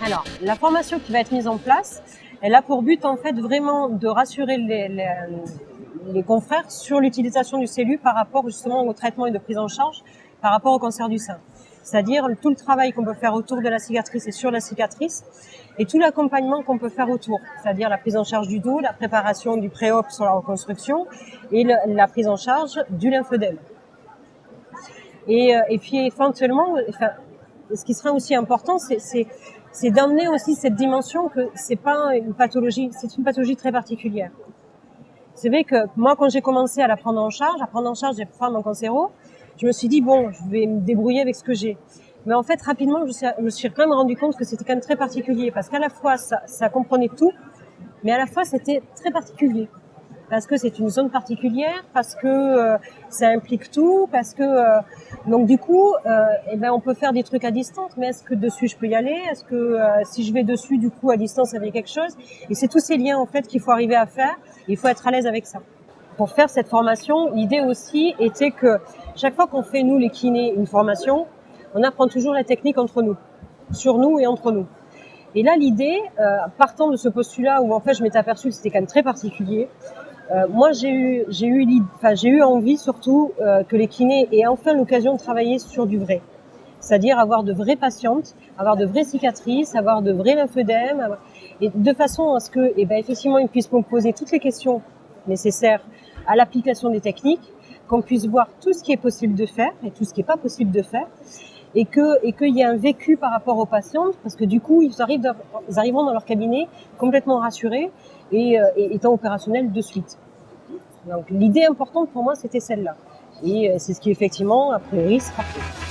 Alors, la formation qui va être mise en place, elle a pour but en fait vraiment de rassurer les confrères sur l'utilisation du CELU par rapport justement au traitement et de prise en charge par rapport au cancer du sein. C'est-à-dire tout le travail qu'on peut faire autour de la cicatrice et sur la cicatrice et tout l'accompagnement qu'on peut faire autour, c'est-à-dire la prise en charge du dos, la préparation du pré-op sur la reconstruction et la prise en charge du lymphœdème. Et puis éventuellement, enfin, ce qui serait aussi important, c'est d'amener aussi cette dimension que c'est pas une pathologie, c'est une pathologie très particulière. C'est vrai que moi, quand j'ai commencé à prendre en charge des femmes en cancéro, je me suis dit, bon, je vais me débrouiller avec ce que j'ai. Mais en fait, rapidement, je me suis quand même rendu compte que c'était quand même très particulier, parce qu'à la fois, ça comprenait tout, mais à la fois, c'était très particulier. Parce que c'est une zone particulière, parce que ça implique tout, parce que donc du coup, on peut faire des trucs à distance, mais est-ce que dessus je peux y aller? Est-ce que si je vais dessus, du coup, à distance, ça fait quelque chose? Et c'est tous ces liens en fait qu'il faut arriver à faire. Il faut être à l'aise avec ça. Pour faire cette formation, l'idée aussi était que chaque fois qu'on fait, nous les kinés, une formation, on apprend toujours la technique entre nous, sur nous et entre nous. Et là, l'idée, partant de ce postulat où en fait je m'étais aperçue que c'était quand même très particulier, moi j'ai eu envie surtout que les kinés aient enfin l'occasion de travailler sur du vrai. C'est-à-dire avoir de vraies patientes, avoir de vraies cicatrices, avoir de vrais lymphœdèmes, et de façon à ce que, effectivement, ils puissent me poser toutes les questions nécessaires à l'application des techniques, qu'on puisse voir tout ce qui est possible de faire et tout ce qui n'est pas possible de faire, et qu'il y ait un vécu par rapport aux patientes, parce que du coup, ils arriveront dans leur cabinet complètement rassurés et étant opérationnels de suite. Donc, l'idée importante pour moi, c'était celle-là. Et c'est ce qui, effectivement, a priori, sera fait.